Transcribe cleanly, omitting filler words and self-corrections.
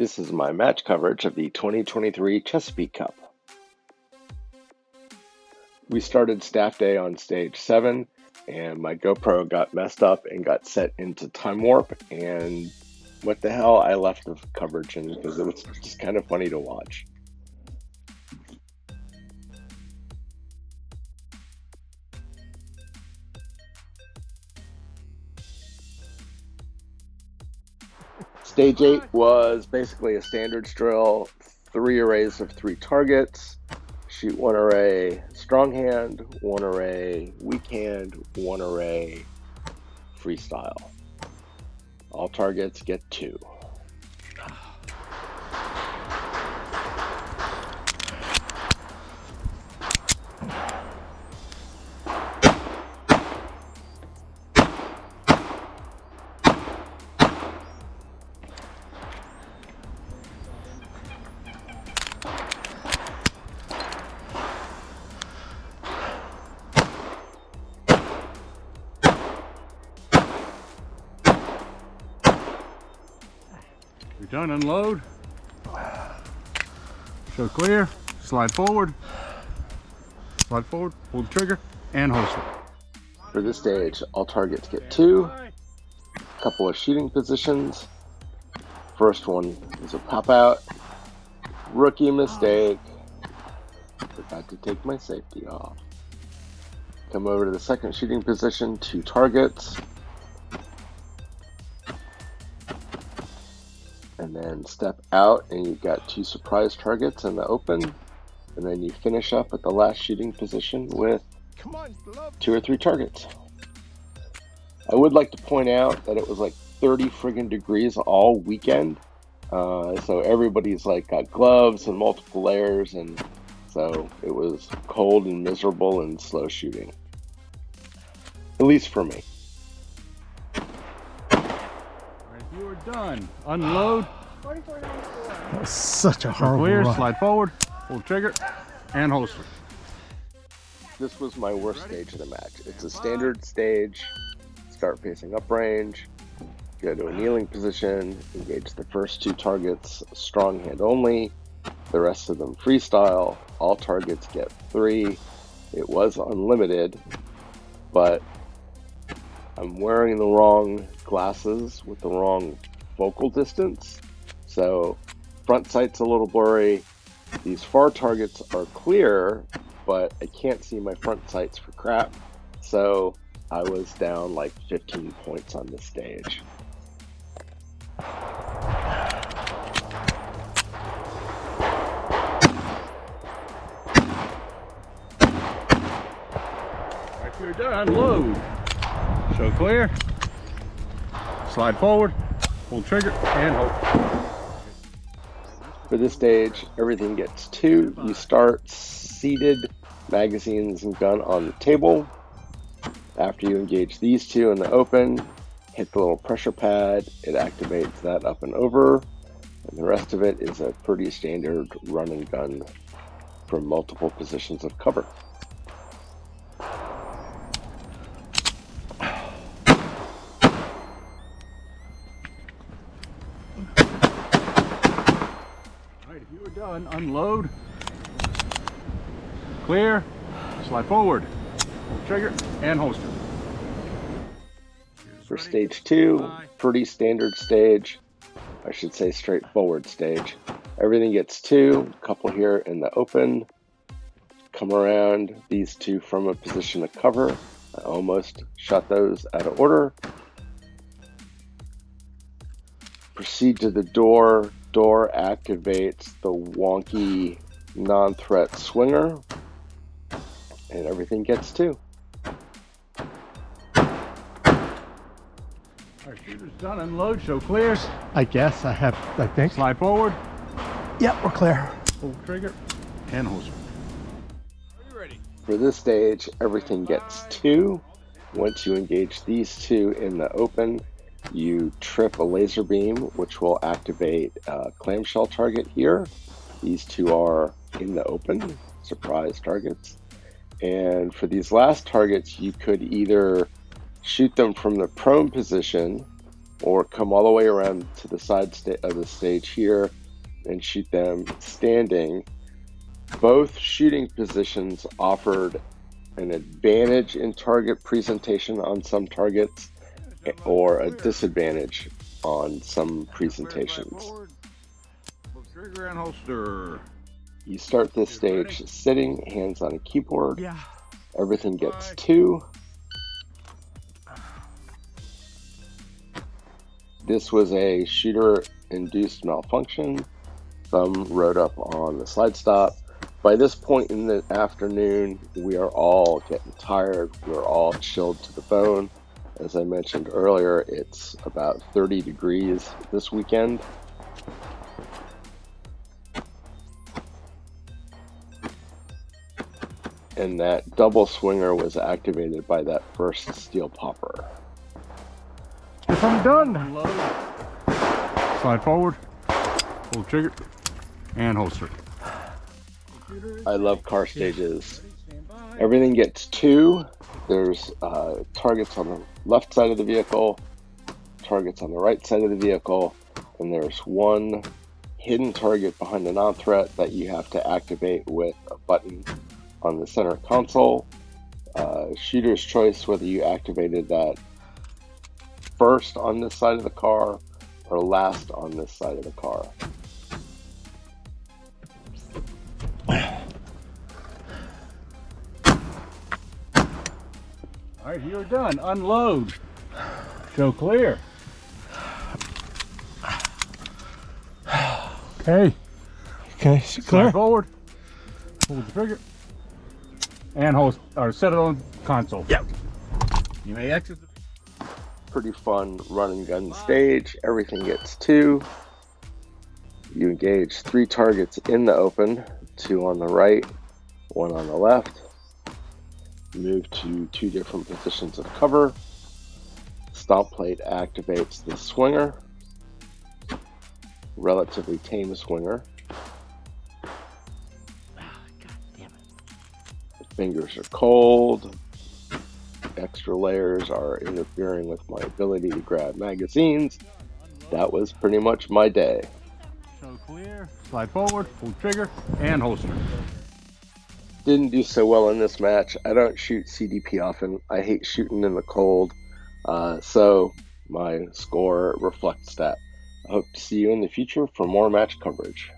This is my match coverage of the 2023 Chesapeake Cup. We started staff day on stage 7, and my GoPro got messed up and got set into time warp, and what the hell, I left the coverage in because it was just kind of funny to watch. Stage 8 was basically a standards drill, 3 arrays of 3 targets, shoot 1 array strong hand, 1 array weak hand, 1 array freestyle. All targets get 2. You're done, unload. Show clear, slide forward, pull the trigger, and holster. For this stage, all targets get 2, a couple of shooting positions. First one is a pop out, rookie mistake, forgot to take my safety off. Come over to the second shooting position, 2 targets. And then step out and you've got 2 surprise targets in the open. And then you finish up at the last shooting position with 2 or 3 targets. I would like to point out that it was like 30 friggin' degrees all weekend. So everybody's like got gloves and multiple layers, and so it was cold and miserable and slow shooting. At least for me. You are done. Unload. 44.94. That was such a horrible Clear, run. slide forward, pull the trigger, and holster. This was my worst stage of the match. It's a standard stage. Start facing up range, go to a kneeling position, engage the first 2 targets strong hand only, the rest of them freestyle. All targets get 3. It was unlimited, but I'm wearing the wrong glasses with the wrong focal distance, so front sight's a little blurry. These far targets are clear, but I can't see my front sights for crap, so I was down like 15 points on this stage. If you're done, unload. Show clear, slide forward, pull the trigger, and hold. For this stage, everything gets 2. You start seated, magazines and gun on the table. After you engage these 2 in the open, hit the little pressure pad, it activates that up and over, and the rest of it is a pretty standard run and gun from multiple positions of cover. Alright, if you are done, unload. Clear, slide forward, pull the trigger, and holster. For stage 2, pretty standard stage. I should say straightforward stage. Everything gets 2, a couple here in the open. Come around these 2 from a position of cover. I almost shot those out of order. Proceed to the door. Door activates the wonky non-threat swinger. And everything gets 2. Alright, shooter's done, unload, show clears. I guess I think. Slide forward, Yep, we're clear. pull the trigger, and holster. For this stage, everything gets 2. Once you engage these 2 in the open, you trip a laser beam, which will activate a clamshell target here. These 2 are in the open, surprise targets. And for these last targets, you could either shoot them from the prone position or come all the way around to the side of the stage here and shoot them standing. Both shooting positions offered an advantage in target presentation on some targets or a disadvantage on some presentations. Trigger and holster. You start this stage sitting, hands on a keyboard. Yeah. Everything gets 2. This was a shooter-induced malfunction. Thumb rode up on the slide stop. By this point in the afternoon, we are all getting tired. We're all chilled to the bone. As I mentioned earlier, it's about 30 degrees this weekend. And that double swinger was activated by that first steel popper. Guess I'm done. Unload. Slide forward, pull the trigger, and holster. I love car stages. Everything gets 2. There's targets on the left side of the vehicle, targets on the right side of the vehicle, and there's 1 hidden target behind the non-threat that you have to activate with a button on the center console. Shooter's choice whether you activated that first on this side of the car or last on this side of the car. All right, you're done. Unload. Show clear. Okay. Okay, she Slide clear? forward, pull the trigger, and hold, or set it on console. Yep. You may exit the Pretty fun run and gun stage. Everything gets 2. You engage 3 targets in the open, 2 on the right, 1 on the left. Move to 2 different positions of cover. Stomp plate activates the swinger. Relatively tame swinger. God damn it. The fingers are cold. Extra layers are interfering with my ability to grab magazines. That was pretty much my day. show clear. Slide forward, pull the trigger, and holster. Didn't do so well in this match. I don't shoot CDP often. I hate shooting in the cold. So my score reflects that. I hope to see you in the future for more match coverage.